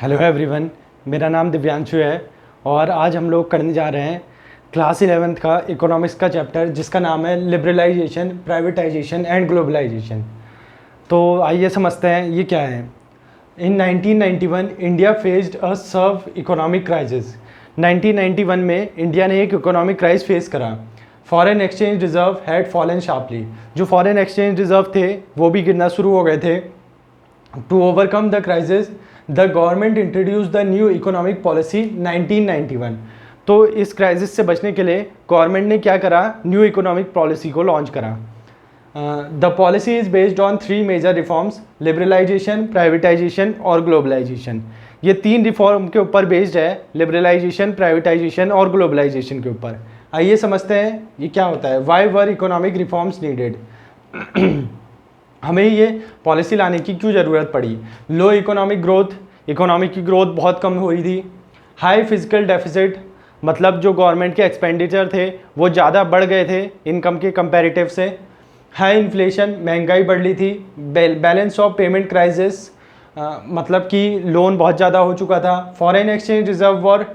Hello everyone, मेरा नाम दिव्यांशु है और आज हम लोग करने जा रहे हैं क्लास 11th का इकोनॉमिक्स का चैप्टर जिसका नाम है लिबरलाइजेशन, प्राइवेटाइजेशन एंड ग्लोबलाइजेशन। तो आइए समझते हैं ये क्या है। In 1991 India faced a severe economic crisis. 1991 में इंडिया ने एक इकोनॉमिक क्राइसिस फेस करा। Foreign exchange reserve had fallen sharply. जो फॉरेन एक्सचेंज रिजर्व थे वो भी गिरना शुरू हो गए थे। To overcome the crisis the government introduce the new economic policy 1991। तो इस क्राइसिस से बचने के लिए गवर्नमेंट ने क्या करा, न्यू इकोनॉमिक पॉलिसी को लॉन्च करा। The policy is based on 3 major reforms, liberalisation, privatisation और ग्लोबलाइजेशन। ये 3 रिफॉर्म के ऊपर बेस्ड है, लिबरलाइजेशन, प्राइवेटाइजेशन और ग्लोबलाइजेशन के ऊपर। आइए समझते हैं ये क्या होता है। Why were economic reforms needed. हमें ये पॉलिसी लाने की क्यों ज़रूरत पड़ी। लो इकोनॉमिक ग्रोथ, इकोनॉमी की ग्रोथ बहुत कम हो रही थी। हाई फिजिकल डेफिसिट, मतलब जो गवर्नमेंट के एक्सपेंडिचर थे वो ज़्यादा बढ़ गए थे इनकम के कंपैरेटिव से। हाई इन्फ्लेशन, महंगाई बढ़ रही थी। बैलेंस ऑफ पेमेंट क्राइसिस, मतलब कि लोन बहुत ज़्यादा हो चुका था। Foreign exchange reserve were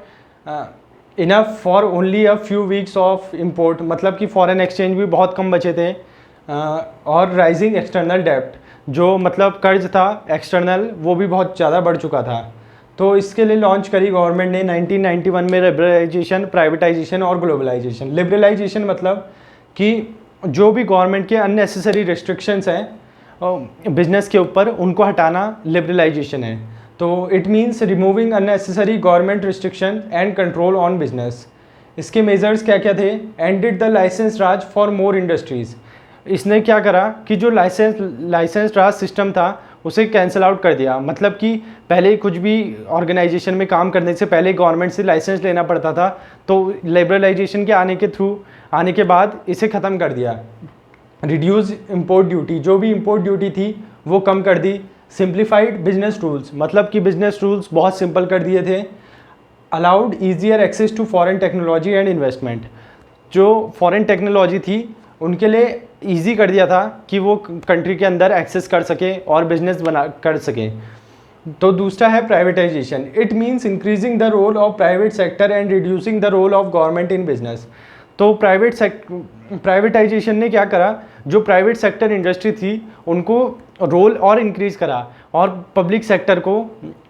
enough for only a few weeks of import, मतलब कि फॉरेन एक्सचेंज भी बहुत कम बचे थे। और राइजिंग एक्सटर्नल डेप्ट, जो मतलब कर्ज था एक्सटर्नल, वो भी बहुत ज़्यादा बढ़ चुका था। तो इसके लिए लॉन्च करी गवर्नमेंट ने 1991 में लिबरलाइजेशन, प्राइवेटाइजेशन और ग्लोबलाइजेशन। लिबरलाइजेशन मतलब कि जो भी गवर्नमेंट के अननेसेसरी रिस्ट्रिक्शंस हैं बिजनेस के ऊपर, उनको हटाना लिबरलाइजेशन है। तो it means removing unnecessary government restriction and control on business. इसके मेजर्स क्या क्या थे। Ended the licence raj for more industries. इसने क्या करा कि जो लाइसेंस राज सिस्टम था उसे कैंसिल आउट कर दिया। मतलब कि पहले कुछ भी ऑर्गेनाइजेशन में काम करने से पहले गवर्नमेंट से लाइसेंस लेना पड़ता था, तो लिबरलाइजेशन के आने के बाद इसे ख़त्म कर दिया। रिड्यूस इंपोर्ट ड्यूटी, जो भी इंपोर्ट ड्यूटी थी वो कम कर दी। सिंप्लीफाइड बिजनेस रूल्स, मतलब कि बिजनेस रूल्स बहुत सिंपल कर दिए थे। Allowed easier access to foreign technology and investment, जो फॉरेन टेक्नोलॉजी थी उनके लिए ईजी कर दिया था कि वो कंट्री के अंदर एक्सेस कर सके और बिजनेस बना कर सके। तो दूसरा है privatisation. It means increasing the role of private sector and reducing the role of government in business. तो प्राइवेटाइजेशन ने क्या करा, जो प्राइवेट सेक्टर इंडस्ट्री थी उनको रोल और इंक्रीज़ करा, और पब्लिक सेक्टर को,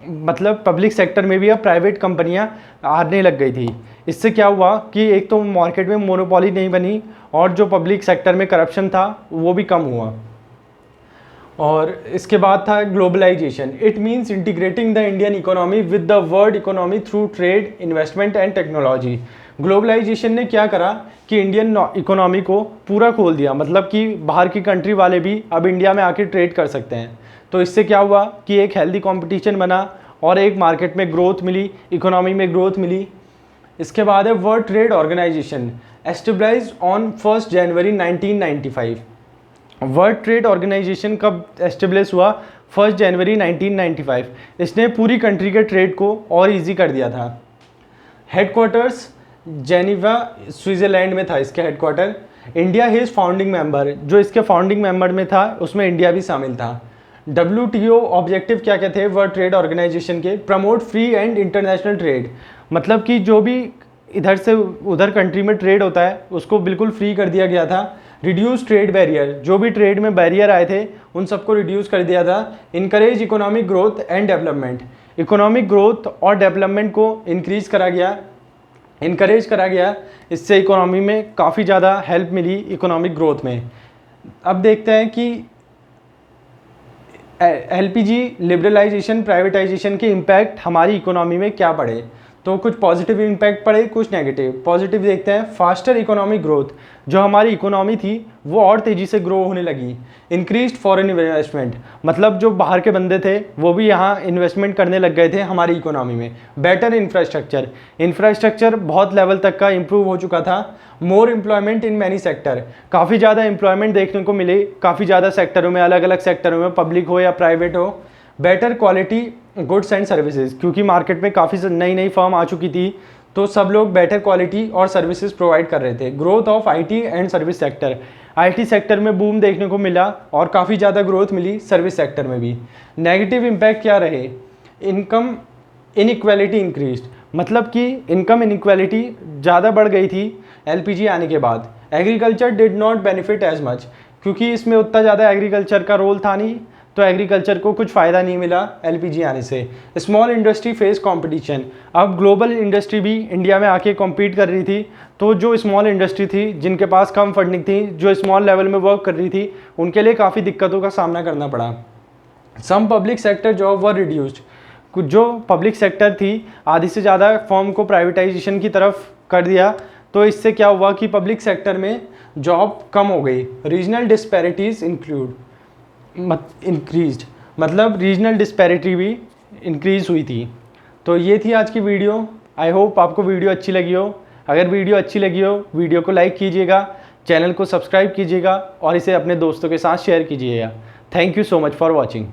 मतलब पब्लिक सेक्टर में भी अब प्राइवेट कंपनियां आने लग गई थी। इससे क्या हुआ कि एक तो मार्केट में मोनोपोली नहीं बनी और जो पब्लिक सेक्टर में करप्शन था वो भी कम हुआ। और इसके बाद था globalisation. It means integrating the Indian economy with the world economy through trade, investment and technology. Globalisation ने क्या करा कि इंडियन इकोनॉमी को पूरा खोल दिया, मतलब कि बाहर की कंट्री वाले भी अब इंडिया में आके ट्रेड कर सकते हैं। तो इससे क्या हुआ कि एक हेल्दी कंपटीशन बना और एक मार्केट में ग्रोथ मिली, इकोनॉमी में ग्रोथ मिली। इसके बाद है world trade organisation, established on 1 January 1995। World trade organisation कब एस्टेब्लिश हुआ, 1 जनवरी 1995। इसने पूरी कंट्री के ट्रेड को और इजी कर दिया था। हेडक्वार्टर्स जेनीवा, स्विट्ज़रलैंड में था इसका headquarter. India his founding member, जो इसके फाउंडिंग मेंबर में था उसमें इंडिया भी शामिल था। WTO ऑब्जेक्टिव क्या क्या थे वर्ल्ड ट्रेड ऑर्गेनाइजेशन के। Promote free and international trade, मतलब कि जो भी इधर से उधर कंट्री में ट्रेड होता है उसको बिल्कुल फ्री कर दिया गया था। रिड्यूस ट्रेड बैरियर, जो भी ट्रेड में बैरियर आए थे उन सबको रिड्यूस कर दिया था। Encourage economic growth and development, economic growth और डेवलपमेंट को इंक्रीज करा गया, इनकरेज करा गया। इससे इकोनॉमी में काफ़ी ज़्यादा हेल्प मिली इकोनॉमिक ग्रोथ में। अब देखते हैं कि LPG, लिबरलाइजेशन, प्राइवेटाइजेशन के इम्पैक्ट हमारी इकोनॉमी में क्या पड़े। तो कुछ पॉजिटिव इम्पैक्ट पड़े, कुछ नेगेटिव। पॉजिटिव देखते हैं। फास्टर इकोनॉमिक ग्रोथ, जो हमारी इकोनॉमी थी वो और तेज़ी से ग्रो होने लगी। इंक्रीज्ड फॉरेन इन्वेस्टमेंट, मतलब जो बाहर के बंदे थे वो भी यहाँ इन्वेस्टमेंट करने लग गए थे हमारी इकोनॉमी में। बेटर इंफ्रास्ट्रक्चर, इंफ्रास्ट्रक्चर बहुत लेवल तक का इम्प्रूव हो चुका था। More employment in many sector, काफ़ी ज़्यादा एम्प्लॉयमेंट देखने को मिले काफ़ी ज़्यादा सेक्टरों में, अलग अलग सेक्टरों में, पब्लिक हो या प्राइवेट हो। Better quality goods and services, क्योंकि मार्केट में काफ़ी नई नई फर्म आ चुकी थी तो सब लोग बेटर क्वालिटी और सर्विसेज प्रोवाइड कर रहे थे। Growth of IT and service sector, IT sector में बूम देखने को मिला और काफ़ी ज़्यादा ग्रोथ मिली सर्विस सेक्टर में भी। नेगेटिव इम्पैक्ट क्या रहे, इनकम इनइक्वालिटी इंक्रीज, मतलब कि इनकम इनइक्वालिटी ज़्यादा बढ़ गई थी एलपीजी आने के बाद। Agriculture did not benefit as much, क्योंकि इसमें उतना ज़्यादा एग्रीकल्चर का रोल था नहीं, तो एग्रीकल्चर को कुछ फ़ायदा नहीं मिला एलपीजी आने से। स्मॉल इंडस्ट्री फेस कंपटीशन, अब ग्लोबल इंडस्ट्री भी इंडिया में आके कॉम्पीट कर रही थी, तो जो स्मॉल इंडस्ट्री थी जिनके पास कम फंडिंग थी, जो स्मॉल लेवल में वर्क कर रही थी, उनके लिए काफ़ी दिक्कतों का सामना करना पड़ा। सम पब्लिक सेक्टर जॉब वर रिड्यूस्ड, कुछ जो पब्लिक सेक्टर थी आधी से ज़्यादा फर्म को प्राइवेटाइजेशन की तरफ कर दिया, तो इससे क्या हुआ कि पब्लिक सेक्टर में जॉब कम हो गई। रीजनल डिस्पैरिटीज़ इंक्रीज्ड, मतलब रीजनल डिस्पैरिटी भी इंक्रीज़ हुई थी। तो ये थी आज की वीडियो। आई होप आपको वीडियो अच्छी लगी हो। अगर वीडियो अच्छी लगी हो, वीडियो को लाइक कीजिएगा, चैनल को सब्सक्राइब कीजिएगा और इसे अपने दोस्तों के साथ शेयर कीजिएगा। Thank you so much for watching.